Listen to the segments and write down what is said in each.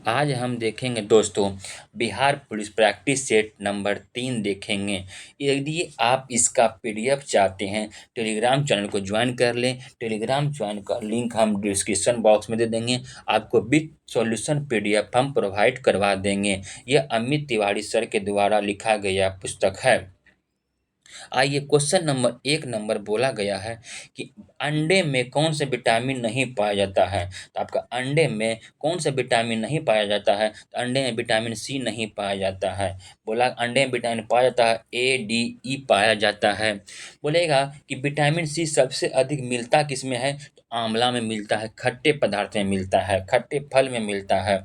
आज हम देखेंगे दोस्तों Bihar police practice set number 3 देखेंगे। यदि आप इसका पीडीएफ चाहते हैं टेलीग्राम चैनल को ज्वाइन कर लें। टेलीग्राम ज्वाइन का लिंक हम डिस्क्रिप्शन बॉक्स में दे देंगे। आपको विथ सॉल्यूशन पीडीएफ हम प्रोवाइड करवा देंगे। यह अमित तिवारी सर के द्वारा लिखा गया पुस्तक है। आइए क्वेश्चन नंबर 1 बोला गया है कि अंडे में कौन से विटामिन नहीं पाया जाता है। तो आपका अंडे में कौन सा विटामिन नहीं पाया जाता है, तो अंडे में विटामिन सी नहीं पाया जाता है। बोला अंडे में विटामिन पाया जाता है ए डी ई पाया जाता है। बोलेगा कि विटामिन सी सबसे अधिक मिलता किस में है, तो आंवला में मिलता है, खट्टे पदार्थ में मिलता है, खट्टे फल में मिलता है।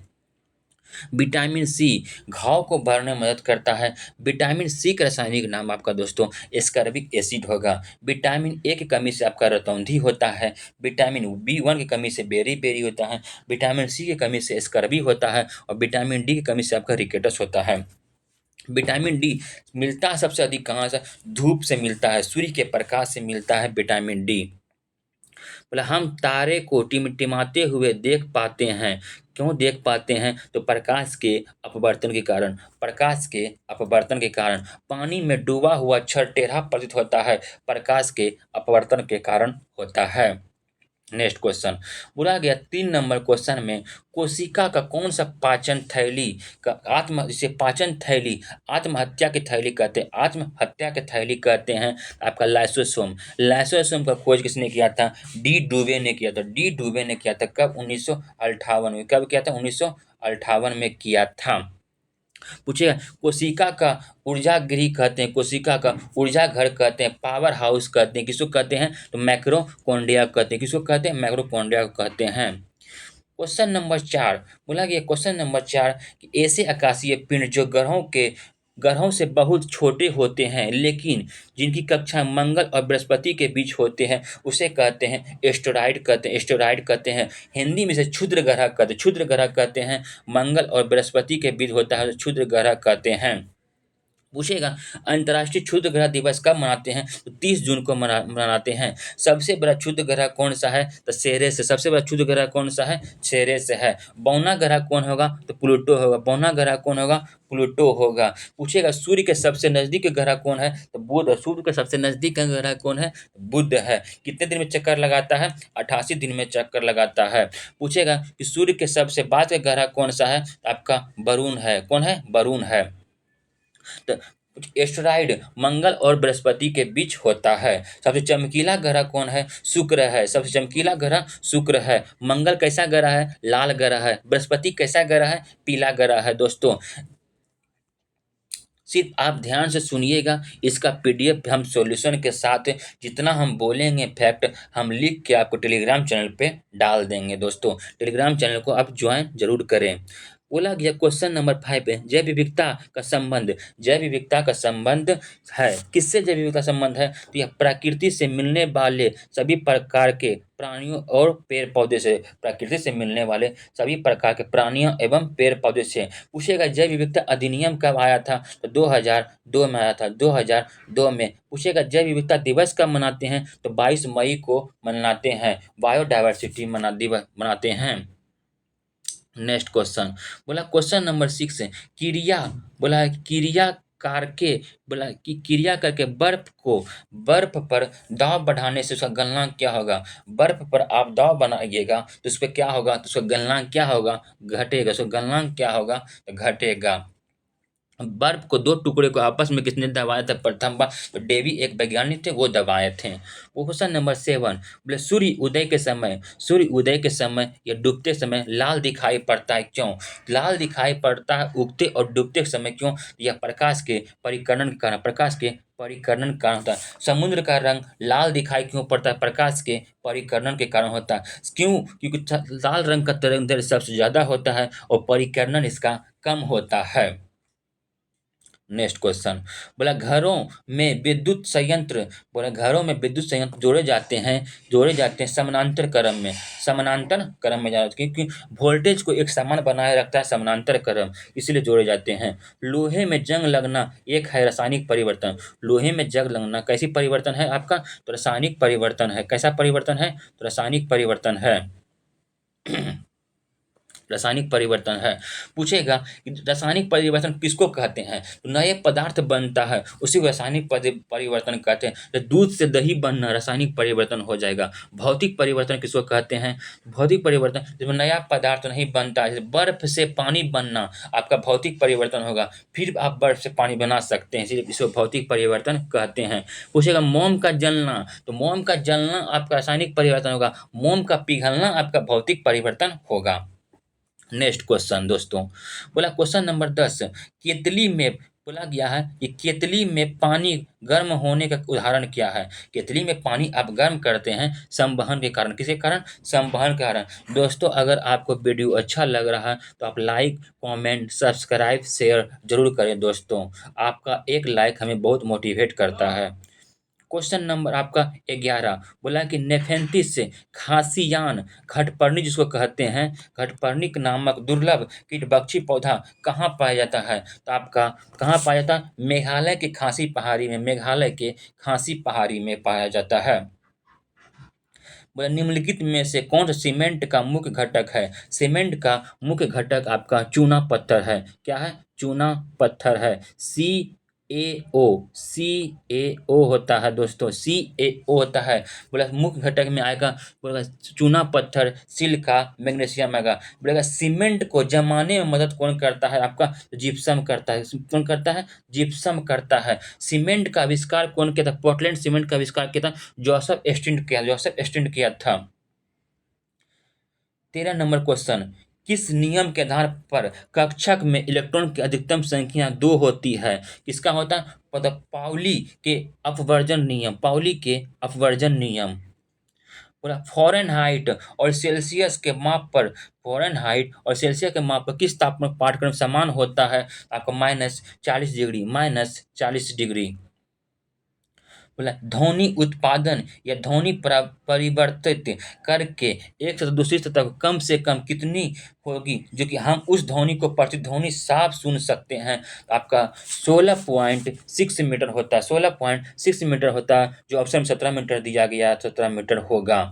विटामिन सी घाव को भरने में मदद करता है। विटामिन सी का रासायनिक नाम आपका दोस्तों एस्कॉर्बिक एसिड होगा। विटामिन ए की कमी से आपका रतौंधी होता है। विटामिन बी1 की कमी से बेरी-बेरी होता है। विटामिन सी की कमी से स्कर्वी होता है और विटामिन डी की कमी से आपका रिकेटस होता है। विटामिन डी मिलता है सबसे अधिक कहाँ से? धूप से मिलता है, सूर्य के प्रकाश से मिलता है विटामिन डी। बोला हम तारे को टिमटिमाते हुए देख पाते हैं। क्यों देख पाते हैं? तो प्रकाश के अपवर्तन के कारण। प्रकाश के अपवर्तन के कारण। पानी में डूबा हुआ छड़ टेढ़ा प्रतीत होता है, प्रकाश के अपवर्तन के कारण होता है। नेक्स्ट क्वेश्चन बोला गया 3 क्वेश्चन में कोशिका का कौन सा पाचन थैली का जिसे पाचन थैली आत्महत्या की थैली कहते हैं, आत्महत्या की थैली कहते हैं। आपका लाइसोसोम। लाइसोसोम का खोज किसने किया था? डी डुवे ने किया था। डी डुवे ने किया था कब? 1958 में। कब किया था? 1958 में किया था। पूछिएगा कोशिका का ऊर्जा गृह कहते हैं, कोशिका का ऊर्जा घर कहते हैं, पावर हाउस कहते हैं। किसको कहते हैं? तो माइटोकॉन्ड्रिया कहते हैं। किसको कहते हैं? माइटोकॉन्ड्रिया को कहते हैं। क्वेश्चन नंबर 4 बोला गया क्वेश्चन नंबर 4 कि ऐसे आकाशीय पिंड जो ग्रहों से बहुत छोटे होते हैं लेकिन जिनकी कक्षा मंगल और बृहस्पति के बीच होते हैं उसे कहते हैं एस्टेरॉइड कहते हैं। एस्टेरॉइड कहते हैं। हिंदी में से क्षुद्र ग्रह कहते हैं। क्षुद्र ग्रह कहते हैं। मंगल और बृहस्पति के बीच होता है तो क्षुद्र ग्रह कहते हैं। पूछेगा अंतर्राष्ट्रीय क्षुद्र ग्रह दिवस कब मनाते हैं? तो 30 जून को मनाते हैं। सबसे बड़ा क्षुद्र ग्रह कौन सा है? तो सेरेस। सबसे बड़ा क्षुद्र ग्रह कौन सा है? सेरेस है। बौना ग्रह कौन होगा? तो प्लूटो होगा। बौना ग्रह कौन होगा? प्लूटो होगा। पूछेगा सूर्य के सबसे नजदीक ग्रह कौन है? तो बुध। सूर्य के सबसे नजदीक का ग्रह कौन है? बुध है। कितने दिन में चक्कर लगाता है? 88 दिन में चक्कर लगाता है। पूछेगा कि सूर्य के सबसे बाद का ग्रह कौन सा है? तो आपका वरुण है। कौन है? वरुण है। तो एस्टेरॉइड मंगल और बृहस्पति के बीच होता है। सबसे चमकीला ग्रह कौन है? शुक्र है। सबसे चमकीला ग्रह शुक्र है। मंगल कैसा ग्रह है? लाल ग्रह है। बृहस्पति कैसा ग्रह है? पीला ग्रह है। दोस्तों सिर्फ आप ध्यान से सुनिएगा, इसका पीडीएफ हम सॉल्यूशन के साथ जितना हम बोलेंगे फैक्ट हम लिख के आपको टेलीग्राम चैनल पे डाल देंगे। दोस्तों टेलीग्राम चैनल को आप ज्वाइन जरूर करें। बोला गया क्वेश्चन नंबर 5 है जैव विविधता का संबंध। जैव विविधता का संबंध है किससे? जैव विविधता संबंध है तो यह प्रकृति से मिलने वाले सभी प्रकार के प्राणियों और पेड़ पौधे से। प्रकृति से मिलने वाले सभी प्रकार के प्राणियों एवं पेड़ पौधे से। पूछेगा जैव विविधता अधिनियम कब आया था? तो 2002 में आया था। 2002 में। पूछेगा जैव विविधता दिवस कब मनाते हैं? तो 22 मई को मनाते हैं। बायोडायवर्सिटी दिवस मनाते हैं। नेक्स्ट क्वेश्चन बोला क्वेश्चन नंबर 6 है क्रिया। बोला है क्रिया कारके। बोला कि क्रिया करके बर्फ पर दाब बढ़ाने से उसका गलनांक क्या होगा? बर्फ पर आप दाब बनाइएगा तो उस पर क्या होगा? तो उसका गलनांक क्या होगा? घटेगा। उसका गलनांक क्या होगा? तो घटेगा। बर्फ को दो टुकड़े को आपस में किसने दबाया था प्रथम बार? तो डेवी एक वैज्ञानिक थे, वो दबाए थे। वो क्वेश्चन नंबर 7 बोले सूर्य उदय के समय या डूबते समय लाल दिखाई पड़ता है क्यों? लाल दिखाई पड़ता है उगते और डूबते समय क्यों? यह प्रकाश के परिकरण के कारण। प्रकाश के परिकरण के कारण होता है। समुद्र का रंग लाल दिखाई क्यों पड़ता है? प्रकाश के परिकरण के कारण होता है। क्यों? क्योंकि लाल रंग का तरंग सबसे ज्यादा होता है और परिकरण इसका कम होता है। नेक्स्ट क्वेश्चन बोला घरों में विद्युत संयंत्र जोड़े जाते हैं समानांतर क्रम में जाते हैं क्योंकि वोल्टेज को एक समान बनाए रखता है समानांतर क्रम, इसलिए जोड़े जाते हैं। लोहे में जंग लगना एक है रासायनिक परिवर्तन। लोहे में जंग लगना कैसी परिवर्तन है आपका? तो रासायनिक परिवर्तन है। कैसा परिवर्तन है? तो रासायनिक परिवर्तन है। रासायनिक परिवर्तन है। पूछेगा कि रासायनिक परिवर्तन किसको कहते हैं, तो नए पदार्थ बनता है उसी को रासायनिक परिवर्तन कहते हैं। तो दूध से दही बनना रासायनिक परिवर्तन हो जाएगा। भौतिक परिवर्तन किसको कहते हैं, भौतिक परिवर्तन जिसमें नया पदार्थ नहीं बनता है, जैसे बर्फ से पानी बनना आपका भौतिक परिवर्तन होगा, फिर आप बर्फ से पानी बना सकते हैं, इसलिए इसको भौतिक परिवर्तन कहते हैं। पूछेगा मोम का जलना, तो मोम का जलना आपका रासायनिक परिवर्तन होगा, मोम का पिघलना आपका भौतिक परिवर्तन होगा। नेक्स्ट क्वेश्चन दोस्तों, बोला क्वेश्चन नंबर 10, केतली में बोला गया है कि केतली में पानी गर्म होने का उदाहरण क्या है। केतली में पानी आप गर्म करते हैं संवहन के कारण, किसके कारण, संवहन के कारण। दोस्तों अगर आपको वीडियो अच्छा लग रहा है तो आप लाइक कमेंट सब्सक्राइब शेयर जरूर करें दोस्तों, आपका एक लाइक हमें बहुत मोटिवेट करता है। क्वेश्चन नंबर आपका 11, बोला कि नेफेंथिस खासियान घटपर्णी जिसको कहते हैं, घटपर्णिक नामक दुर्लभ कीटभक्षी पौधा कहाँ पाया जाता है, तो आपका कहाँ पाया जाता है, मेघालय के खासी पहाड़ी में, मेघालय के खासी पहाड़ी में पाया जाता है। बोला निम्नलिखित में से कौन सा सीमेंट का मुख्य घटक है। सीमेंट का मुख्य घटक आपका चूना पत्थर है। क्या है, चूना पत्थर है। CaO होता है दोस्तों, CaO होता है। बोला मुख्य घटक में आएगा, बोला चूना पत्थर, सिलिका, मैग्नीशियम आएगा। बोलेगा सीमेंट को जमाने में मदद कौन करता है, आपका जिप्सम करता है। कौन करता है, जिप्सम करता है। सीमेंट का आविष्कार कौन किया था, पोर्टलैंड सीमेंट का आविष्कार किया था जोसेफ स्टिंट किया था। 13 नंबर क्वेश्चन, किस नियम के आधार पर कक्षक में इलेक्ट्रॉन की अधिकतम संख्या 2 होती है। किसका होता है, मतलब पाउली के अपवर्जन नियम, पाउली के अपवर्जन नियम। पूरा फ़ारेनहाइट और सेल्सियस के माप पर, फ़ारेनहाइट और सेल्सियस के माप पर किस तापमान पाठ्यक्रम समान होता है, आपका -40 डिग्री, -40 डिग्री। बोला ध्वनि उत्पादन या ध्वनि परिवर्तित करके एक से दूसरी सतह को कम से कम कितनी होगी जो कि हम उस ध्वनि को प्रतिध्वनि साफ सुन सकते हैं। तो आपका 16.6 मीटर होता है, 16.6 मीटर होता है, जो ऑप्शन 17 मीटर दिया गया, 17 मीटर होगा।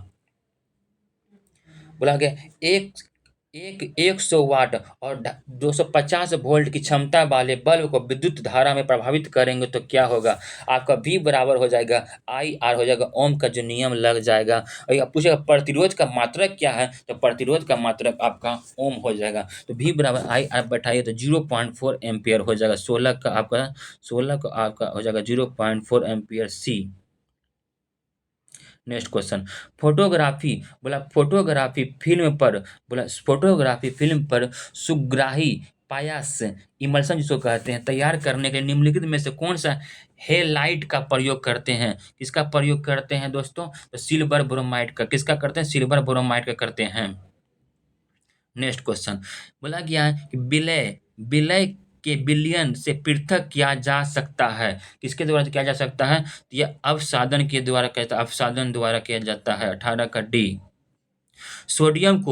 बोला गया एक एक 100 वाट और 250 वोल्ट की क्षमता वाले बल्ब को विद्युत धारा में प्रभावित करेंगे तो क्या होगा, आपका V बराबर हो जाएगा IR हो जाएगा, ओम का जो नियम लग जाएगा। और आप पूछेगा प्रतिरोध का मात्रक क्या है, तो प्रतिरोध का मात्रक आपका ओम हो जाएगा। तो V बराबर IR बैठाइए तो 0.4 एम्पियर हो जाएगा। 16 का आपका हो जाएगा 0.4 ampere C। Next question, photography, बोला फोटोग्राफी फिल्म पर, बोला फोटोग्राफी फिल्म पर सुग्राही पायास इमल्सन जिसको कहते हैं तैयार करने के लिए निम्नलिखित में से कौन सा हेलाइट का प्रयोग करते हैं। किसका प्रयोग करते हैं दोस्तों, तो सिल्वर ब्रोमाइड का। किसका करते हैं, सिल्वर ब्रोमाइड का करते हैं। नेक्स्ट क्वेश्चन, बोला गया है कि विलय विलय के विलयन से पृथक किया जा सकता है। किसके द्वारा किया जा सकता है, तो यह अवसादन के द्वारा कहता है, अवसादन द्वारा किया जाता है। 18 का D। सोडियम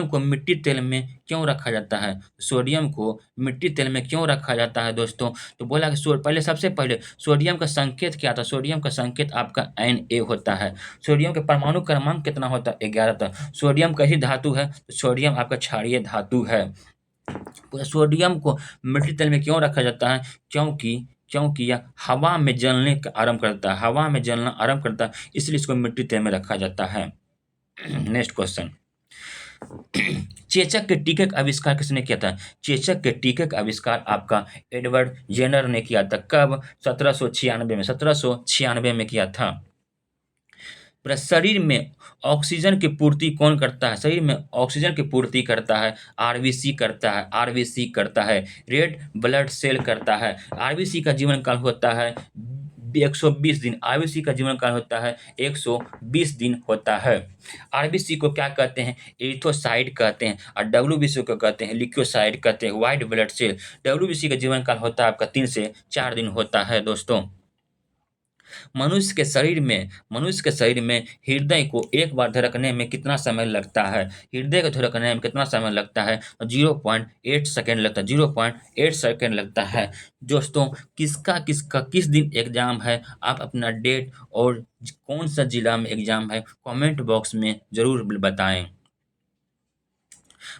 को मिट्टी तेल में क्यों रखा जाता है, सोडियम को मिट्टी तेल में क्यों रखा जाता है दोस्तों, तो बोला कि पहले सबसे पहले सोडियम का संकेत क्या था, सोडियम का संकेत आपका Na होता है। सोडियम के परमाणु क्रमांक कितना होता है, 11 था। सोडियम कैसी धातु है, तो सोडियम आपका क्षारीय धातु है। सोडियम को मिट्टी तेल में क्यों रखा जाता है, क्योंकि यह हवा में जलने का आरंभ करता है, हवा में जलना आरंभ करता है, इसलिए इसको मिट्टी तेल में रखा जाता है। नेक्स्ट क्वेश्चन, चेचक के टीके का आविष्कार किसने किया था। चेचक के टीके का आविष्कार आपका एडवर्ड जेनर ने किया था। कब, 1796 में किया था। शरीर में ऑक्सीजन की पूर्ति कौन करता है, शरीर में ऑक्सीजन की पूर्ति करता है आरबीसी करता है, आरबीसी करता है, रेड ब्लड सेल करता है। आरबीसी का जीवन काल होता है 120 दिन, आरबीसी का जीवन काल होता है 120 दिन होता है। आरबीसी को क्या कहते हैं, एरिथ्रोसाइट कहते हैं, और डब्ल्यूबीसी को कहते हैं लिक्योसाइट कहते हैं, व्हाइट ब्लड सेल। डब्ल्यूबीसी का जीवन काल होता है आपका 3 से 4 दिन होता है दोस्तों। मनुष्य के शरीर में हृदय को एक बार धड़कने में कितना समय लगता है, हृदय को धड़कने में कितना समय लगता है, 0.8 सेकेंड लगता है, 0.8 सेकेंड लगता है। दोस्तों किस दिन एग्जाम है, आप अपना डेट और कौन सा जिला में एग्जाम है कमेंट बॉक्स में जरूर बताएं।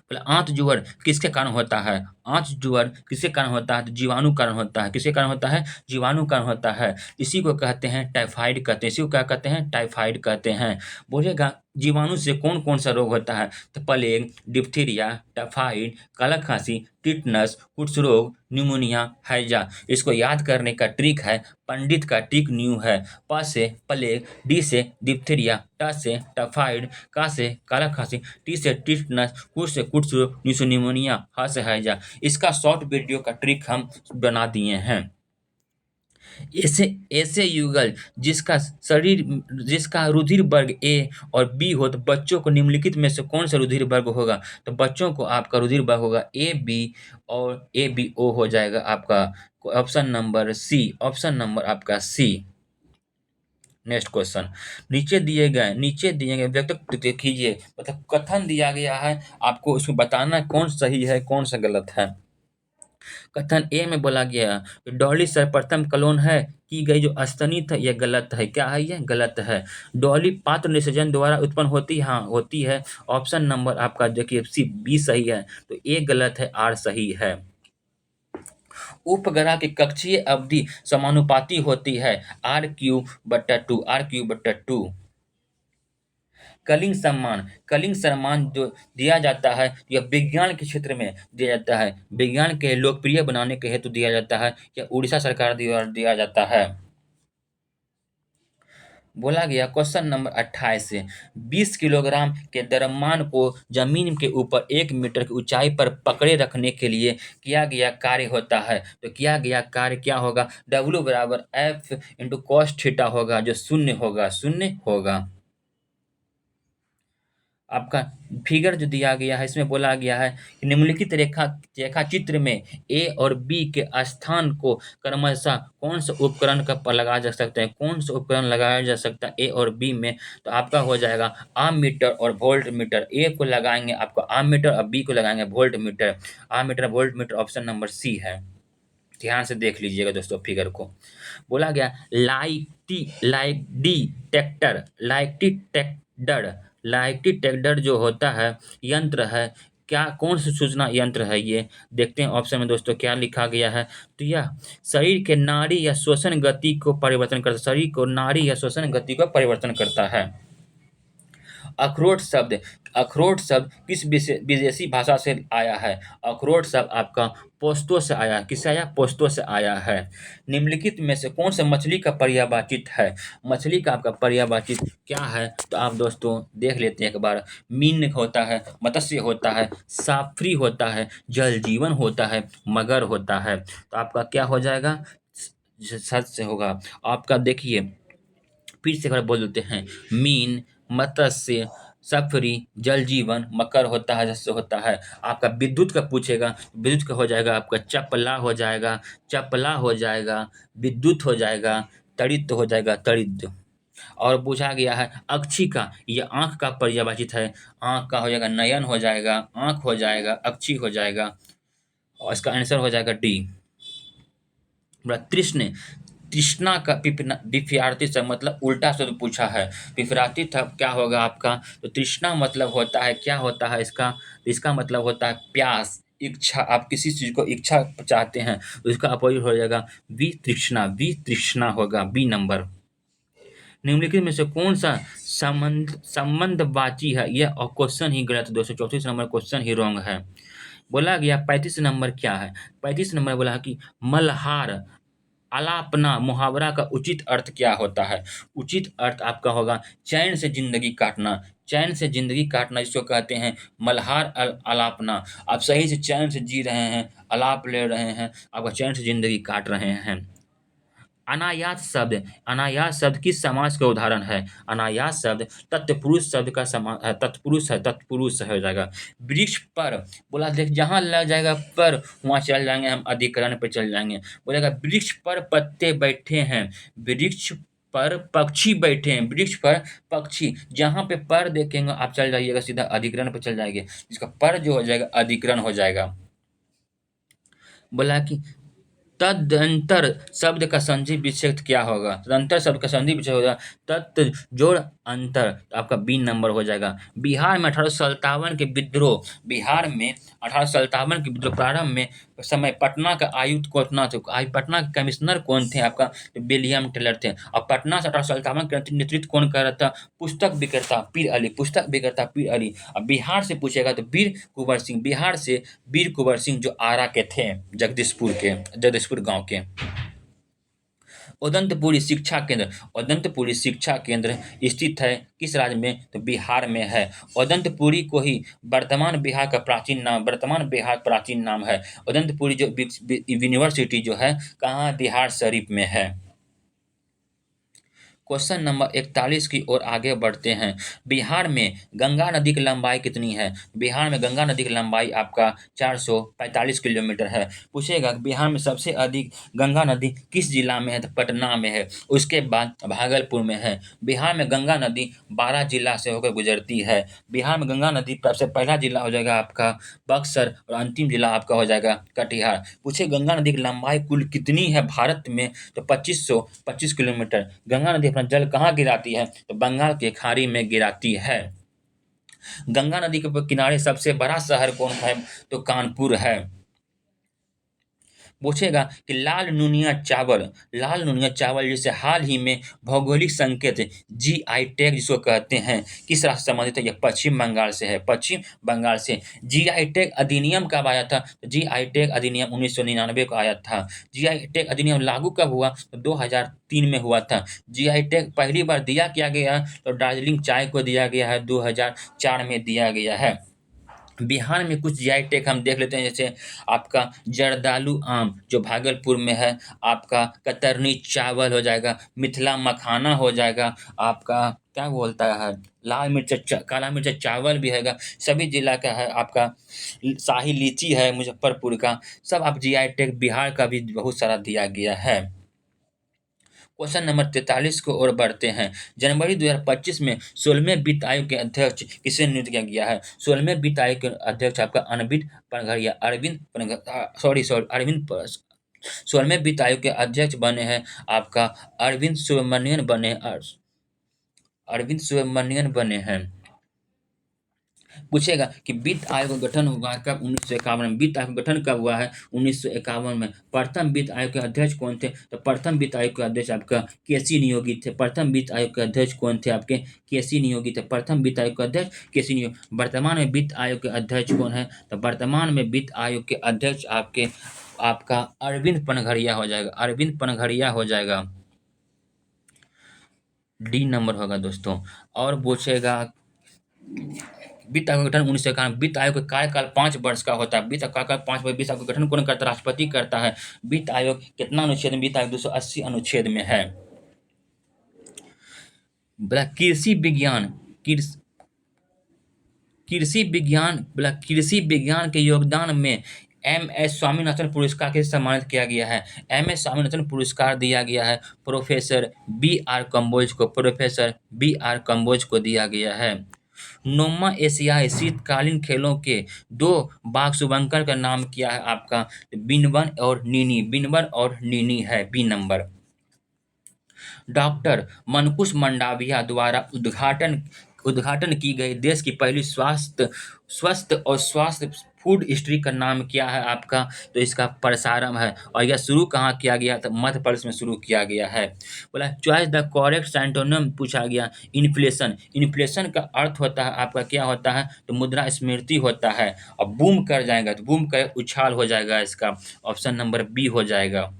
बोला आंत जुअर किसके कारण होता है? आंत जुअर किसके कारण होता है? तो जीवाणु कारण होता है। किसके कारण होता है? जीवाणु कारण होता है। इसी को कहते हैं टाइफाइड कहते हैं। इसी को क्या कहते हैं? टाइफाइड कहते हैं। बोलिएगा जीवाणु से कौन-कौन सा रोग होता है? तो प्लेग, डिप्थीरिया, टाइफाइड, काला खाँसी, टिटनस, कुष्ठ रोग, निमोनिया, हैजा। इसको याद करने का ट्रिक है, पंडित का ट्रिक न्यू है। प से प्लेग, डी से डिप्थीरिया, ट से टाइफाइड, का से काला खाँसी, टी से टिटनस, कुष्ठ से कुष्ठ रोग, नी से निमोनिया, ह से हैजा। इसका शॉर्ट वीडियो का ट्रिक हम बना दिए हैं। ऐसे ऐसे युगल जिसका रुधिर वर्ग ए और बी हो, तो बच्चों को निम्नलिखित में से कौन सा रुधिर वर्ग होगा? तो बच्चों को आपका रुधिर वर्ग होगा ए बी और ए बी ओ हो जाएगा आपका option number C. Option number आपका सी। नेक्स्ट क्वेश्चन, नीचे दिए गए व्यक्ति देखिए, मतलब कथन दिया गया है, आपको उसमें बताना कौन सही है कौन सा गलत है। कथन ए में बोला गया डॉली सर्वप्रथम क्लोन है की गई जो स्तनित है, यह गलत है। क्या है? यह गलत है। डॉली पात्र निषेचन द्वारा उत्पन्न होती है? हाँ, होती है। ऑप्शन नंबर आपका देखिए सी बी सही है, तो ए गलत है, आर सही है। उपग्रह की कक्षीय अवधि समानुपाती होती है r³/2। r³/2। कलिंग सम्मान जो दिया जाता है, यह विज्ञान के क्षेत्र में दिया जाता है, विज्ञान के लोकप्रिय बनाने के हेतु दिया जाता है, या उड़ीसा सरकार द्वारा दिया जाता है। बोला गया क्वेश्चन नंबर 28 से 20 किलोग्राम के द्रव्यमान को जमीन के ऊपर 1 मीटर की ऊंचाई पर पकड़े रखने के लिए किया गया कार्य होता है। तो किया गया कार्य क्या होगा? W बराबर F इंटू कॉस थीटा होगा, जो शून्य होगा। आपका फिगर जो दिया गया है, इसमें बोला गया है कि निम्नलिखित रेखा चित्र में ए और बी के स्थान को क्रमशः कौन से उपकरण का पर लगाया जा सकता है? कौन सा उपकरण लगाया जा सकता है ए और बी में? तो आपका हो जाएगा आममीटर और वोल्ट मीटर। ए को लगाएंगे आपको आममीटर और बी को लगाएंगे voltmeter. Ammeter voltmeter option number C है। ध्यान से देख लीजिएगा दोस्तों फिगर को। बोला गया लाइटी टेक्टर जो होता है यंत्र है, क्या कौन सा सूचना यंत्र है ये? देखते हैं ऑप्शन में दोस्तों क्या लिखा गया है। तो यह शरीर के नाड़ी या श्वसन गति को परिवर्तन करता है। शरीर को नाड़ी या श्वसन गति को परिवर्तन करता है। अखरोट शब्द किस विदेशी भाषा से आया है? अखरोट शब्द आपका पश्तो से आया है। किससे आया? पश्तो से आया है। निम्नलिखित में से कौन सा मछली का पर्यायवाचित है? मछली का आपका पर्यायवाचित क्या है? तो आप दोस्तों देख लेते हैं एक बार। मीन होता है, मत्स्य होता है, साफरी होता है, जल जीवन होता है, मगर होता है। तो आपका क्या हो जाएगा? सच से होगा आपका। देखिए फिर से एक बार बोल देते हैं, मीन, मत्स्य, सफरी, जल जीवन, मकर होता है, जैसे होता है। आपका विद्युत का पूछेगा, विद्युत का हो जाएगा आपका चपला हो जाएगा, विद्युत हो जाएगा, तड़ित हो जाएगा, तड़ित। और पूछा गया है अक्षी का, ये आंख का पर्यायवाचित है। आंख का हो जाएगा नयन हो जाएगा, आंख हो जाएगा, अक्षी हो जाएगा, और इसका आंसर हो जाएगा डी। तृष्णा का विपरीत शब्द मतलब उल्टा शब्द पूछा है। विपरीत क्या होगा आपका? तो तृष्णा मतलब होता है, क्या होता है इसका? इसका मतलब होता है प्यास, इच्छा। आप किसी चीज को इच्छा चाहते हैं, तो इसका अपोजिट हो जाएगा वितृष्णा होगा, बी नंबर। निम्नलिखित में से कौन सा संबंधवाची है? यह क्वेश्चन ही गलत है दोस्तों। 34 नंबर क्वेश्चन ही रॉन्ग है। बोला गया 35 नंबर क्या है? 35 नंबर बोला कि मल्हार आलापना मुहावरा का उचित अर्थ क्या होता है? उचित अर्थ आपका होगा चैन से जिंदगी काटना। चैन से जिंदगी काटना जिसको कहते हैं मल्हार आलापना। आप सही से चैन से जी रहे हैं, आलाप ले रहे हैं, आपका चैन से जिंदगी काट रहे हैं। अनायास शब्द किस समास का उदाहरण है? अनायास शब्द तत्पुरुष शब्द का तत्पुरुष हो जाएगा। वृक्ष पर बोला देख, जहाँ लग जाएगा पर वहाँ चल जाएंगे हम, अधिकरण पे चल जाएंगे। बोलेगा वृक्ष पर पत्ते बैठे हैं, वृक्ष पर पक्षी बैठे हैं, वृक्ष पर पक्षी। जहाँ पे पर देखेंगे आप चल जाइएगा सीधा अधिकरण पे चल जाएंगे, इसका पर जो हो जाएगा अधिकरण हो जाएगा। बोला कि तदंतर शब्द का संधि विच्छेद क्या होगा? तदंतर शब्द का संधि विच्छेद होगा तत् जोड़ अंतर, तो आपका बी नंबर हो जाएगा। बिहार में 1857 के विद्रोह, बिहार में 1857 के विद्रोह प्रारंभ में समय पटना का आयुक्त कौन थे? पटना के कमिश्नर कौन थे? आपका विलियम टेलर थे। और पटना से 1857 का नेतृत्व कौन कर रहा था? पुस्तक विक्रेता पीर अली, पुस्तक विक्रेता पीर अली। अब बिहार से पूछेगा तो वीर कुंवर सिंह, बिहार से वीर कुंवर सिंह जो आरा के थे, जगदीशपुर गांव के। उदंतपुरी शिक्षा केंद्र, उदंतपुरी शिक्षा केंद्र स्थित है किस राज्य में? तो बिहार में है। उदंतपुरी को ही वर्तमान बिहार का प्राचीन नाम है। उदंतपुरी जो यूनिवर्सिटी जो है कहाँ? बिहार शरीफ में है। क्वेश्चन नंबर 41 की ओर आगे बढ़ते हैं। बिहार में गंगा नदी की लंबाई कितनी है? बिहार में गंगा नदी की लंबाई आपका 445 किलोमीटर है। पूछेगा बिहार में सबसे अधिक गंगा नदी किस जिला में है? तो पटना में है। उसके बाद भागलपुर में है। बिहार में गंगा नदी 12 जिला से होकर गुजरती है। बिहार में गंगा नदी सबसे पहला जिला हो जाएगा आपका बक्सर और अंतिम जिला आपका हो जाएगा कटिहार। पूछे गंगा नदी की लंबाई कुल कितनी है भारत में? तो 2525 किलोमीटर। गंगा नदी अपना जल कहाँ गिराती है? तो बंगाल की खाड़ी में गिराती है। गंगा नदी के किनारे सबसे बड़ा शहर कौन है? तो कानपुर है। पूछेगा कि लाल नूनिया चावल जिसे हाल ही में भौगोलिक संकेत जीआई टैग जिसको कहते हैं, किस राष्ट्र से संबंधित है? यह पश्चिम बंगाल से है, पश्चिम बंगाल से। जीआई टैग अधिनियम कब आया था? तो जीआई टैग अधिनियम 1999 को आया था। जीआई टैग अधिनियम लागू कब हुआ? तो 2003 में हुआ था। जीआई टैग पहली बार दिया क्या गया? तो दार्जिलिंग चाय को दिया गया है, 2004 में दिया गया है। बिहार में कुछ जीआई टैग हम देख लेते हैं, जैसे आपका जर्दालू आम जो भागलपुर में है, आपका कतरनी चावल हो जाएगा, मिथिला मखाना हो जाएगा, आपका क्या बोलता है लाल मिर्च काला मिर्च चावल भी हैगा, सभी जिला का है। आपका शाही लीची है मुजफ्फरपुर का। सब आप जीआई टैग बिहार का भी बहुत सारा दिया गया है। क्वेश्चन नंबर 43 की ओर बढ़ते हैं। जनवरी 2025 में 16वें वित्त आयोग के अध्यक्ष किसे नियुक्त किया गया है? 16वें वित्त आयोग के अध्यक्ष आपका अरविंद 16वें वित्त आयोग के अध्यक्ष बने हैं आपका अरविंद सुब्रमण्यन बने हैं। पूछेगा कि वित्त आयोग का गठन हुआ कब? 1951 में। वित्त आयोग का गठन कब हुआ है? 1951 में। प्रथम वित्त आयोग के अध्यक्ष कौन थे? तो प्रथम वित्त आयोग के अध्यक्ष आपका केसी नियोगी थे। प्रथम वित्त आयोग के अध्यक्ष कौन थे? आपके केसी नियोगी थे। प्रथम वित्त आयोग के अध्यक्ष केसी नियोगी। वर्तमान में वित्त आयोग के अध्यक्ष कौन है? तो वर्तमान में वित्त आयोग के अध्यक्ष आपका अरविंद पनघड़िया हो जाएगा, अरविंद पनघड़िया हो जाएगा। डी नंबर होगा दोस्तों। और पूछेगा वित्त आयोग का गठन 1951। वित्त आयोग का कार्यकाल 5 वर्ष का होता है। वित्त कार्यकाल 5 वर्ष। वित्त आयोग का गठन कौन करता है? राष्ट्रपति करता है। वित्त आयोग कितना अनुच्छेद में? वित्त आयोग 280 अनुच्छेद में है। कृषि विज्ञान कृषि विज्ञान के योगदान में एम.एस. स्वामीनाथन पुरस्कार के सम्मानित किया गया है। एम.एस. स्वामीनाथन पुरस्कार दिया गया है प्रोफेसर बी आर कंबोज को दिया गया है। 9वां एशियाई शीतकालीन खेलों के 2 बाघ शुभंकर का नाम क्या है आपका? बिनवन और नीनी है, बी नंबर। डॉक्टर मनकुश मंडाविया द्वारा उद्घाटन की गई देश की पहली स्वास्थ्य फूड हिस्ट्री का नाम क्या है आपका? तो इसका प्रसारम है। और यह शुरू कहाँ किया गया? तो मध्य प्रदेश में शुरू किया गया है। बोला चॉइस द करेक्ट सिनोनिम पूछा गया। इन्फ्लेशन का अर्थ होता है आपका क्या होता है? तो मुद्रास्फीति होता है। और बूम कर जाएगा तो बूम कर उछाल हो जाएगा, इसका ऑप्शन नंबर बी हो जाएगा।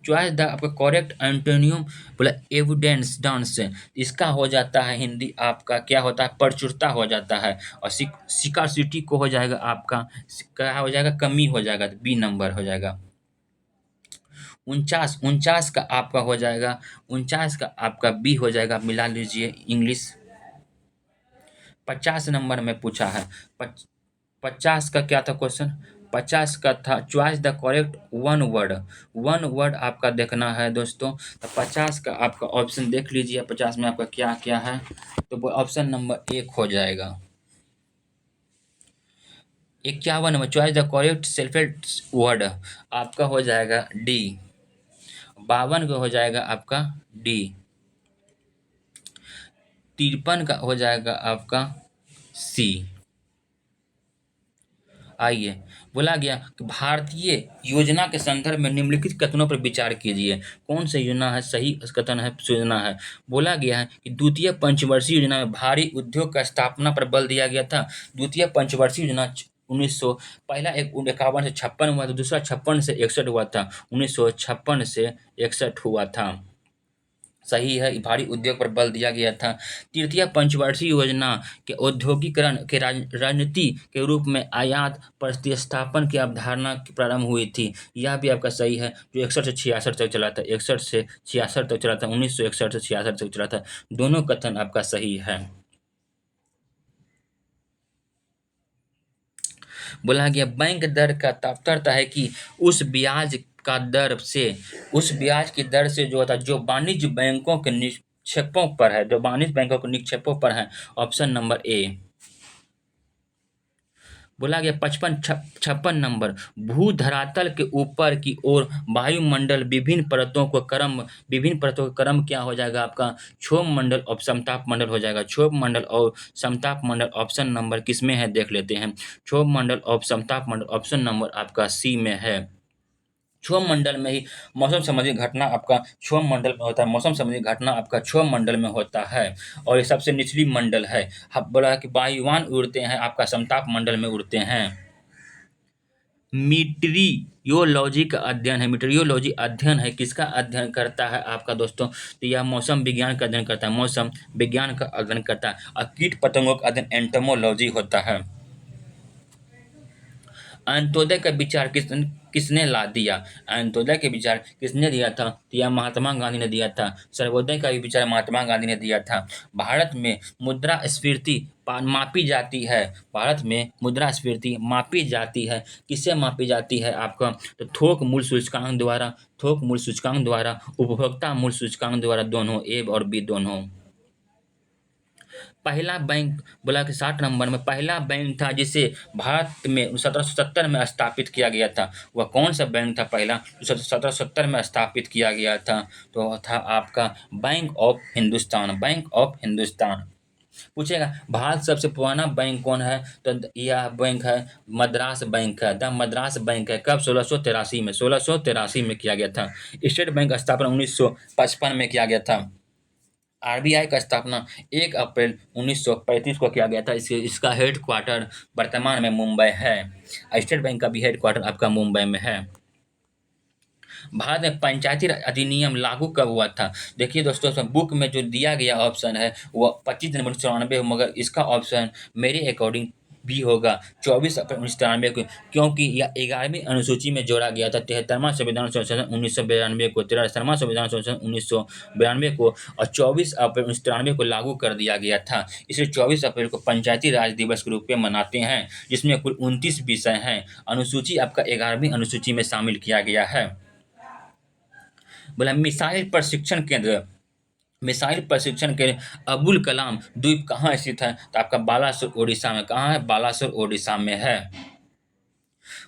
चॉइस द आपका करेक्ट एंटोनियम बोला एविडेंस डांस, इसका हो जाता है हिंदी आपका क्या होता है? प्रचुरता हो जाता है। और सिकासिटी को हो जाएगा आपका क्या हो जाएगा? कमी हो जाएगा, तो बी नंबर हो जाएगा। 49 का आपका हो जाएगा, 49 का आपका बी हो जाएगा, मिला लीजिए इंग्लिश। 50 नंबर में पूछा है। 50 का क्या था क्वेश्चन? 50 का था choice the correct one word आपका देखना है दोस्तों। तो 50 का आपका ऑप्शन देख लीजिए, 50 में आपका क्या क्या है? तो वो ऑप्शन नंबर 1 हो जाएगा। 51 number, choice the correct spelled word, आपका हो जाएगा डी। 52 का हो जाएगा आपका डी। 53 का हो जाएगा आपका सी। आइए, बोला गया कि भारतीय योजना के संदर्भ में निम्नलिखित कथनों पर विचार कीजिए। कौन सा योजना है सही कथन है योजना है? बोला गया है कि द्वितीय पंचवर्षीय योजना में भारी उद्योग का स्थापना पर बल दिया गया था। द्वितीय पंचवर्षीय योजना 1900, पहला एक 51 से 56 हुआ था, दूसरा 56 से 61 हुआ था, 1956 से 61 हुआ था। सही है, भारी उद्योग पर बल दिया गया था। तृतीय पंचवर्षीय योजना के औद्योगिकरण के रणनीति के रूप में आयात प्रतिस्थापन की अवधारणा की प्रारंभ हुई थी। यह भी आपका सही है, जो 61 से 66 तक चला था, 61 से 66 तक चला था, 1961 से 66 तक चला था। दोनों कथन आपका सही है। बोला गया बैंक दर का तात्पर्य है कि उस ब्याज का दर से, उस ब्याज की दर से जो होता है जो वाणिज्य बैंकों के निक्षेपों पर है, जो वाणिज्य बैंकों के निक्षेपों पर है। Option number A. बोला गया 56 नंबर, भू धरातल के ऊपर की ओर वायुमंडल विभिन्न परतों का क्रम क्या हो जाएगा आपका? क्षोभ मंडल और समताप मंडल हो जाएगा। क्षोभ मंडल और समताप मंडल ऑप्शन नंबर किसमें है देख लेते हैं। क्षोभ मंडल और समताप मंडल ऑप्शन नंबर आपका सी में है। क्षोभ मंडल में ही मौसम संबंधी घटना आपका क्षोभ मंडल में होता है। मौसम संबंधी घटना आपका क्षोभ मंडल में होता है और ये सबसे निचली मंडल है। बोला है कि वायुयान उड़ते हैं आपका समताप मंडल में उड़ते हैं। मीटरियोलॉजी का अध्ययन है। मीटरियोलॉजी अध्ययन है, किसका अध्ययन करता है आपका दोस्तों? तो यह मौसम विज्ञान का अध्ययन करता है, मौसम विज्ञान का अध्ययन करता है। और कीट पतंगों का अध्ययन एंटोमोलॉजी होता है। अंत्योदय का विचार किसने ला दिया? अंत्योदय के विचार किसने दिया था? तो यह महात्मा गांधी ने दिया था। सर्वोदय का भी विचार महात्मा गांधी ने दिया था। भारत में मुद्रास्फीति मापी जाती है। भारत में मुद्रास्फीति मापी जाती है, किससे मापी जाती है आपका? तो थोक मूल्य सूचकांक द्वारा, थोक मूल्य सूचकांक द्वारा, उपभोक्ता मूल्य सूचकांक द्वारा, दोनों ए और बी दोनों। पहला बैंक, बोला कि 60 नंबर में पहला बैंक था जिसे भारत में 1770 में स्थापित किया गया था। वह कौन सा बैंक था पहला जो 1770 में स्थापित किया गया था? तो वह था आपका bank of Hindustan, bank of Hindustan. पूछेगा भारत सबसे पुराना बैंक कौन है? तो यह बैंक है मद्रास बैंक है, द मद्रास बैंक है। कब? 1683 में, 1683 में किया गया था। स्टेट बैंक का स्थापना 1955 में किया गया था। आरबीआई का स्थापना 1 अप्रैल 1935 को किया गया था। इसका हेड क्वार्टर वर्तमान में मुंबई है। स्टेट बैंक का भी हेड क्वार्टर आपका मुंबई में है। भारत में पंचायती राज अधिनियम लागू कब हुआ था? देखिए दोस्तों, बुक में जो दिया गया ऑप्शन है वो 25 जनवरी 1994, मगर इसका ऑप्शन मेरे अकॉर्डिंग भी होगा 24 अप्रैल 1993 को, क्योंकि यह 11वीं अनुसूची में जोड़ा गया था। 73वां संविधान संशोधन 1992 को, 73वां संविधान संशोधन 1992 को और 24 अप्रैल 1993 को लागू कर दिया गया था। इसलिए 24 अप्रैल को पंचायती राज दिवस के रूप में मनाते हैं, जिसमें कुल 29 विषय हैं। अनुसूची आपका 11वीं अनुसूची में शामिल किया गया है। बोला मिसाइल प्रशिक्षण केंद्र, मिसाइल प्रशिक्षण केंद्र अबुल कलाम द्वीप कहाँ स्थित है? तो आपका बालासुर ओडिशा में। कहाँ है? बालासुर ओडिशा में है।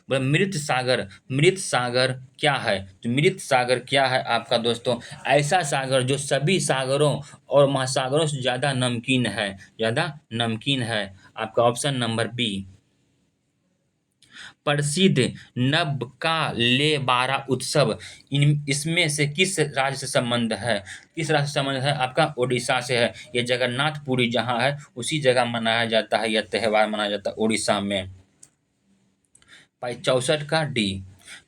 बोला मृत सागर, मृत सागर क्या है? तो मृत सागर क्या है आपका दोस्तों? ऐसा सागर जो सभी सागरों और महासागरों से ज्यादा नमकीन है, ज्यादा नमकीन है। आपका ऑप्शन नंबर बी। प्रसिद्ध नबका-ले-बारा उत्सव इसमें से किस राज्य से संबंध है? किस राज्य से संबंध है? आपका ओडिशा से है। ये जगन्नाथपुरी जहाँ है उसी जगह मनाया जाता है, यह त्योहार मनाया जाता है उड़ीसा में। 64 का डी।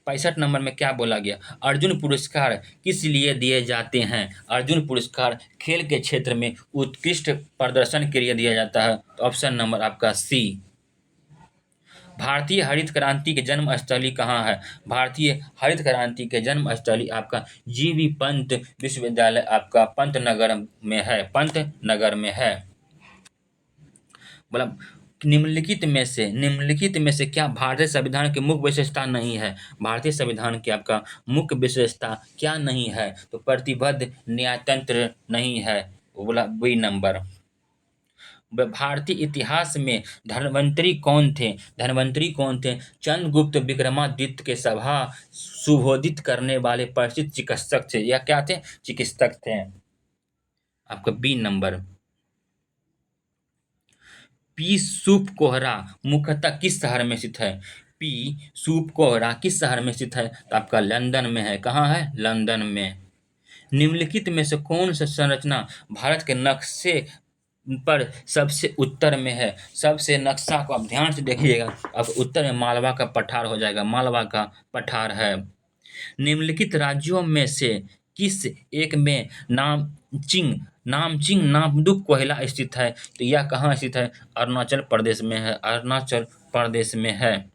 65 नंबर में क्या बोला गया? अर्जुन पुरस्कार किस लिए दिए जाते हैं? अर्जुन पुरस्कार खेल के क्षेत्र में उत्कृष्ट प्रदर्शन के लिए दिया जाता है। तो ऑप्शन नंबर आपका सी। भारतीय हरित क्रांति के जन्म स्थली कहाँ है? भारतीय हरित क्रांति के जन्म स्थली आपका जीवी पंत विश्वविद्यालय आपका पंतनगर में है, पंतनगर में है। बोला निम्नलिखित में से क्या भारतीय संविधान की मुख्य विशेषता नहीं है? भारतीय संविधान की आपका मुख्य विशेषता क्या नहीं है? तो प्रतिबद्ध न्यायतंत्र नहीं है। बोला बी नंबर। भारतीय इतिहास में धन्वंतरी कौन थे? धन्वंतरी कौन थे? चंद्रगुप्त विक्रमादित्य के सभा सुबोधित करने वाले प्रसिद्ध चिकित्सक थे। या क्या थे? चिकित्सक थे। आपका बी नंबर। पी सूप कोहरा मुख्यतः किस शहर में स्थित है? पी सूप कोहरा किस शहर में स्थित है? तो आपका लंदन में है। कहाँ है? लंदन में। निम्नलिखित में से कौन सा संरचना भारत के नक्शे पर सबसे उत्तर में है? सबसे नक्शा को आप ध्यान से देखिएगा। अब उत्तर में मालवा का पठार हो जाएगा। मालवा का पठार है। निम्नलिखित राज्यों में से किस एक में नामचिंग नामदुक कोयला स्थित है? तो यह कहाँ स्थित है? अरुणाचल प्रदेश में है। अरुणाचल प्रदेश में है।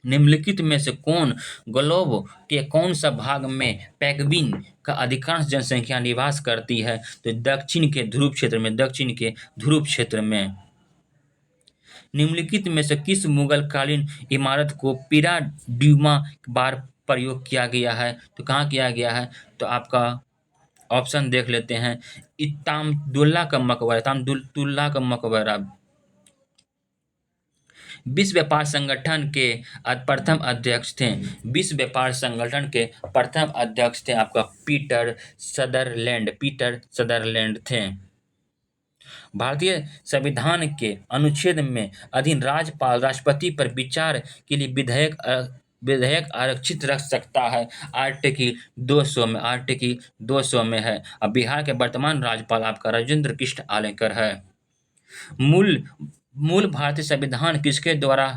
निम्नलिखित में से कौन ग्लोब के कौन सा भाग में पेंगुइन का अधिकांश जनसंख्या निवास करती है? तो दक्षिण के ध्रुव क्षेत्र में। दक्षिण के ध्रुव क्षेत्र में। निम्नलिखित में से किस मुगल कालीन इमारत को पीरा ड्यूमा बार प्रयोग किया गया है? तो कहाँ किया गया है? तो आपका ऑप्शन देख लेते हैं। इतामदुल्ला का मकबरा। इतामदुल्ला का मकबरा। विश्व व्यापार संगठन के प्रथम अध्यक्ष थे। विश्व व्यापार संगठन के प्रथम अध्यक्ष थे आपका पीटर सदरलैंड। पीटर सदरलैंड थे। भारतीय संविधान के अनुच्छेद में अधीन राज्यपाल राष्ट्रपति पर विचार के लिए विधेयक आरक्षित रख सकता है। आर्टिकल 200 में। आर्टिकल 200 में है। अब बिहार के वर्तमान राज्यपाल आपका राजेंद्र कृष्ण आलेकर है। मूल मूल भारतीय संविधान किसके द्वारा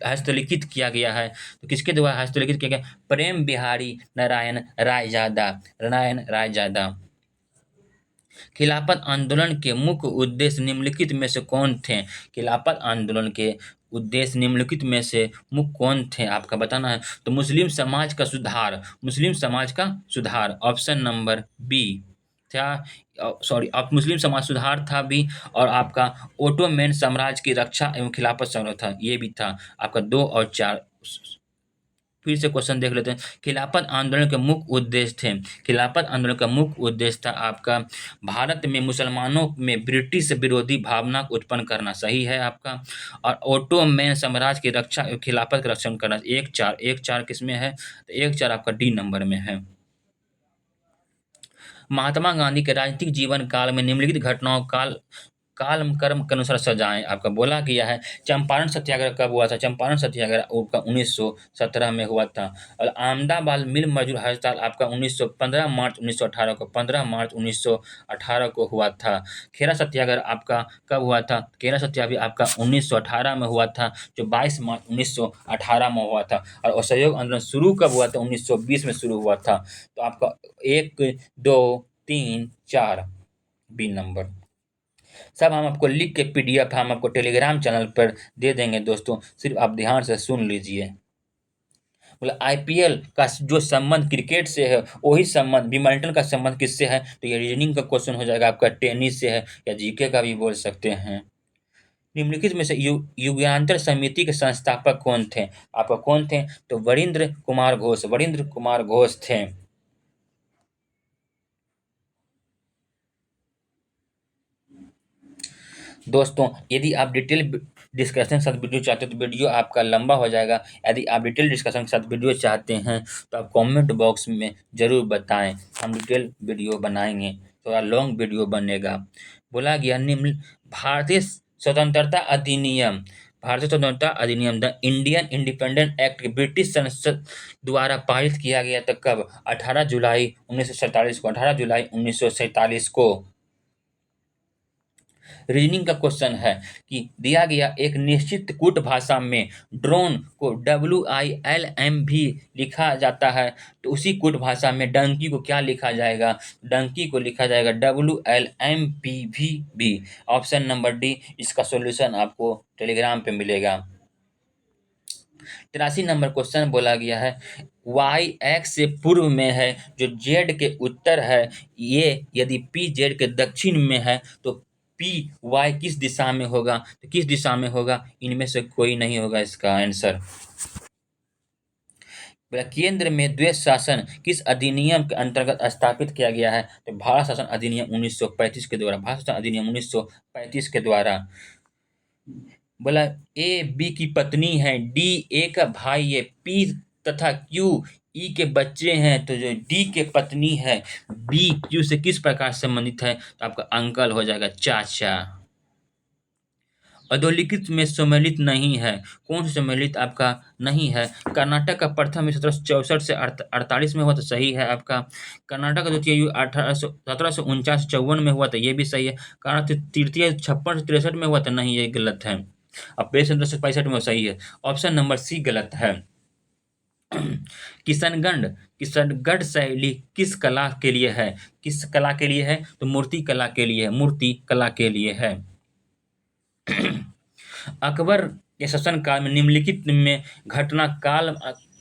हस्तलिखित किया गया है? तो किसके द्वारा हस्तलिखित किया गया? प्रेम बिहारी नारायण रायजादा। नारायण रायजादा। खिलाफत आंदोलन के मुख्य उद्देश्य निम्नलिखित में से कौन थे? खिलाफत आंदोलन के उद्देश्य निम्नलिखित में से मुख्य कौन थे? आपका बताना है। तो मुस्लिम समाज का सुधार। मुस्लिम समाज का सुधार। ऑप्शन नंबर बी था। सॉरी, अब मुस्लिम समाज सुधार था भी, और आपका ओटोमैन साम्राज्य की रक्षा एवं खिलाफत संग्राम था, ये भी था। आपका 2 और 4। फिर से क्वेश्चन देख लेते हैं। खिलाफत आंदोलन के मुख्य उद्देश्य थे। खिलाफत आंदोलन का मुख्य उद्देश्य था आपका भारत में मुसलमानों में ब्रिटिश विरोधी भावना को उत्पन्न करना। सही है आपका। और ओटोमैन साम्राज्य की रक्षा एवं खिलाफत का रक्षण करना। 1-4। 1-4 किसमें है? तो 1-4 आपका डी नंबर में है। महात्मा गांधी के राजनीतिक जीवन काल में निम्नलिखित घटनाओं काल कर्म के अनुसार सजाएं। आपका बोला गया है। चंपारण सत्याग्रह कब हुआ था? चंपारण सत्याग्रह आपका 1917 में हुआ था। और अहमदाबाद मिल मजदूर हड़ताल आपका 1915 मार्च 1918 को 15 मार्च 1918 को हुआ था। खेरा सत्याग्रह आपका कब हुआ था? खेरा सत्याग्रह आपका 1918 में हुआ था, जो 22 मार्च 1918 में हुआ था। और असहयोग आंदोलन शुरू कब हुआ था? 1920 में शुरू हुआ था। तो आपका 1, 2, 3, 4 बी नंबर। सब हम आपको लिख के पीडीएफ हम आपको टेलीग्राम चैनल पर दे देंगे दोस्तों, सिर्फ आप ध्यान से सुन लीजिए। बोला आईपीएल का जो संबंध क्रिकेट से है, वही संबंध बैडमिंटन का संबंध किससे है? तो ये रीजनिंग का क्वेश्चन हो जाएगा आपका, टेनिस से है, या जीके का भी बोल सकते हैं। निम्नलिखित में से युगांतर समिति के संस्थापक कौन थे? आपका कौन थे? तो वरिंद्र कुमार घोष। वरिंद्र कुमार घोष थे। दोस्तों, यदि आप डिटेल डिस्कशन के साथ वीडियो चाहते हो तो वीडियो आपका लंबा हो जाएगा। यदि आप डिटेल डिस्कशन के साथ वीडियो चाहते हैं तो आप कमेंट बॉक्स में ज़रूर बताएं, हम डिटेल वीडियो बनाएंगे। थोड़ा लॉन्ग वीडियो बनेगा। बोला गया निम्न भारतीय स्वतंत्रता अधिनियम। भारतीय स्वतंत्रता अधिनियम the Indian independent act British संसद द्वारा पारित किया गया था कब? 18 जुलाई 1947 को। 18 जुलाई 1947 को। रीजनिंग का क्वेश्चन है कि दिया गया एक निश्चित कूट भाषा में ड्रोन को WILM भी लिखा जाता है, तो उसी कूट भाषा में डंकी को क्या लिखा जाएगा? डंकी को लिखा जाएगा WLMPV भी। ऑप्शन नंबर डी इसका सॉल्यूशन आपको टेलीग्राम पे मिलेगा। 83 नंबर क्वेश्चन बोला गया है वाई एक्स से पूर्व में है जो जेड के उत्तर है, ये यदि पी जेड के दक्षिण में है तो पी वाई किस दिशा में होगा? तो किस दिशा में होगा? इनमें से कोई नहीं होगा इसका आंसर। बोला केंद्र में द्वैध शासन किस अधिनियम के अंतर्गत स्थापित किया गया है? तो भारत शासन अधिनियम 1935 के द्वारा, भारत शासन अधिनियम 1935 के द्वारा। बोला ए बी की पत्नी है, डी ए का भाई है, पी तथा क्यू ई के बच्चे हैं, तो जो डी के पत्नी है बी क्यू से किस प्रकार संबंधित है? तो आपका अंकल हो जाएगा, चाचा। अधोलिखित में सम्मिलित नहीं है, कौन सा सम्मिलित आपका नहीं है? कर्नाटक का प्रथम युद्ध 1764 से 48 में हुआ, तो सही है आपका। कर्नाटक का द्वितीय युद्ध 1749-54 में हुआ, तो ये भी सही है। कर्नाटक तृतीय युद्ध 56 से 63 में हुआ, तो नहीं, ये गलत है। अब 65 में सही है। ऑप्शन नंबर सी गलत है। किशनगढ़ किशनगढ़ शैली किस कला के लिए है? किस कला के लिए है? तो मूर्ति कला के लिए है, मूर्ति कला के लिए है। अकबर के शासनकाल में निम्नलिखित में घटना काल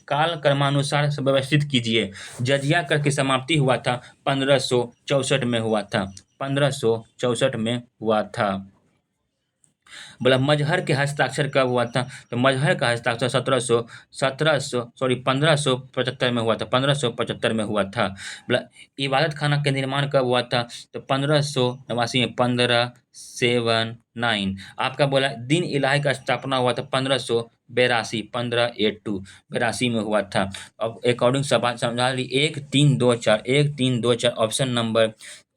काल क्रमानुसार व्यवस्थित कीजिए। जजिया कर की समाप्ति हुआ था 1564 में हुआ था, 1564 में हुआ था। बोला मजहर के हस्ताक्षर कब हुआ था? तो मजहर का हस्ताक्षर 1575 में हुआ था, 1575 में हुआ था। बोला इबादत खाना का निर्माण कब हुआ था? तो 1589 में, 1579। आपका बोला दीन इलाही का स्थापना हुआ था 1582, 1582 में हुआ था। अब अकॉर्डिंग सवाल समझा ली, 1 3 2 4, 1 3 2 4।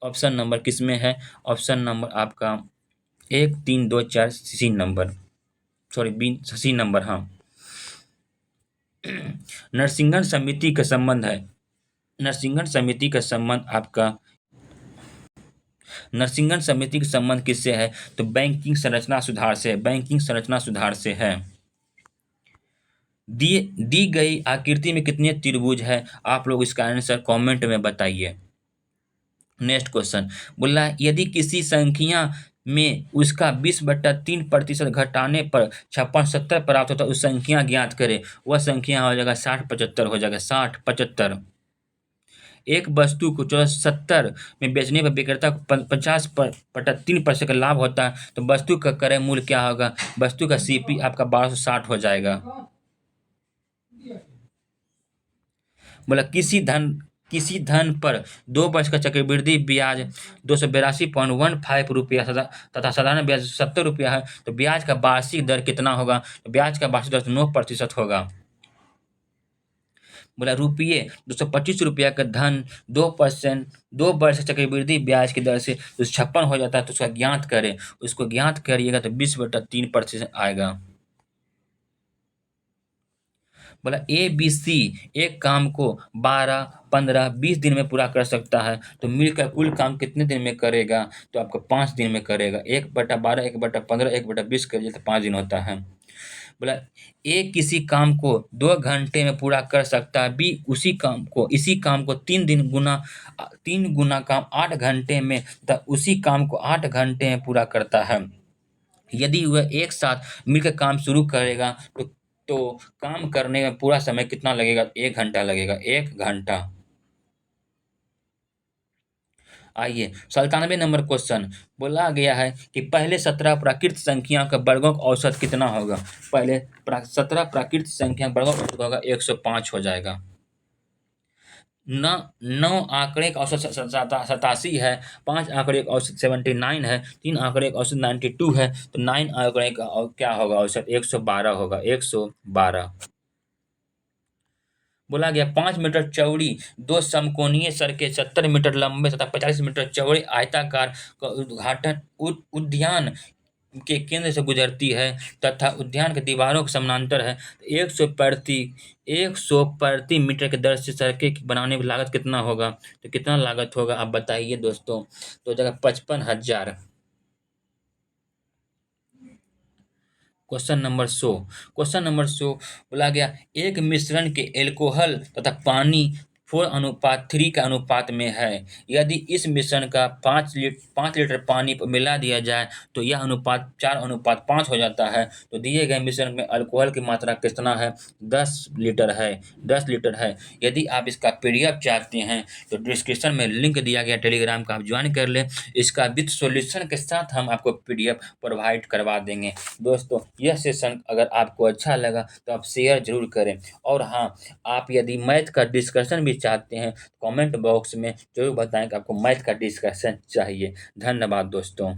ऑप्शन नंबर किस में है? ऑप्शन नंबर आपका 1 3 2 4 C number, sorry B C number, हाँ। नरसिंहन समिति का संबंध है, नरसिंहन समिति का संबंध आपका, नरसिंहन समिति का संबंध किससे है? तो बैंकिंग संरचना सुधार से, बैंकिंग संरचना सुधार से है। दी गई आकृति में कितने त्रिभुज है? आप लोग इसका आंसर कमेंट में बताइए। नेक्स्ट क्वेश्चन बोला यदि किसी संख्या में उसका 20/3% घटाने पर 56-70 प्राप्त होता है, उस संख्या ज्ञात करें। वह संख्या हो जाएगा 60-75 हो जाएगा, 60-75। एक वस्तु को 70 में बेचने पर विक्रेता को 50/3% का लाभ होता है, तो वस्तु का क्रय मूल्य क्या होगा? वस्तु का सीपी आपका 1260 हो जाएगा। बोला किसी धन पर 2 वर्ष का चक्रवृद्धि ब्याज 282.15 रुपया तथा साधारण ब्याज 70 रुपया है, तो ब्याज का वार्षिक दर कितना होगा? तो ब्याज का वार्षिक दर 9% होगा। बोला रुपये 225 रुपया का धन 2 वर्ष चक्रवृद्धि ब्याज की दर से 56 हो जाता है, तो उसका ज्ञात करें। उसको ज्ञात करिएगा तो 20/3% आएगा। बोला ए बी सी एक काम को 12, 15, 20 दिन में पूरा कर सकता है, तो मिलकर कुल काम कितने दिन में करेगा? तो आपको 5 दिन में करेगा। 1/12, 1/15, 1/20 कर तो 5 दिन होता है। बोला ए किसी काम को 2 घंटे में पूरा कर सकता है, बी इसी काम को 3 गुना काम 8 घंटे में तथा उसी काम को 8 घंटे में पूरा करता है। यदि वह एक साथ मिलकर काम शुरू करेगा तो काम करने में पूरा समय कितना लगेगा? 1 घंटा लगेगा, 1 घंटा। आइए 97 नंबर क्वेश्चन बोला गया है कि पहले 17 प्राकृत संख्या का वर्गों का औसत कितना होगा? पहले 17 प्राकृत संख्या वर्गों का औसत होगा 105 हो जाएगा। 9 आंकड़े का औसत 87 है, 5 आंकड़े का औसत 79 है, 3 आंकड़े का औसत 92 है, तो 9 आंकड़े का क्या होगा औसत? 112 होगा, 112। बोला गया 5 मीटर चौड़ी 2 समकोणीय सड़कें 70 मीटर लंबे तथा 50 मीटर चौड़े आयताकार का उद्घाटन उद्यान के केंद्र से गुजरती है तथा उद्यान की दीवारों के समानांतर है। 100 प्रति मीटर की दर से सड़कें बनाने की लागत कितना होगा? तो कितना लागत होगा आप बताइए दोस्तों? तो जगह 55,000। क्वेश्चन नंबर 100 बोला गया एक मिश्रण के एल्कोहल तथा पानी 4:3 का अनुपात में है। यदि इस मिश्रण का 5 लीटर पानी मिला दिया जाए तो यह अनुपात 4:5 हो जाता है। तो दिए गए मिश्रण में अल्कोहल की मात्रा कितना है? 10 लीटर है। 10 लीटर है। यदि आप इसका पीडीएफ चाहते हैं तो डिस्क्रिप्शन में लिंक दिया गया टेलीग्राम का, आप ज्वाइन कर लें। इसका विद सॉल्यूशन के साथ हम आपको पीडीएफ प्रोवाइड करवा देंगे। दोस्तों, यह सेशन अगर आपको अच्छा लगा तो आप शेयर ज़रूर करें। और हाँ, आप यदि मैथ का डिस्कशन भी चाहते हैं, कमेंट बॉक्स में ज़रूर बताएँ कि आपको मैथ का डिस्कशन चाहिए। धन्यवाद दोस्तों।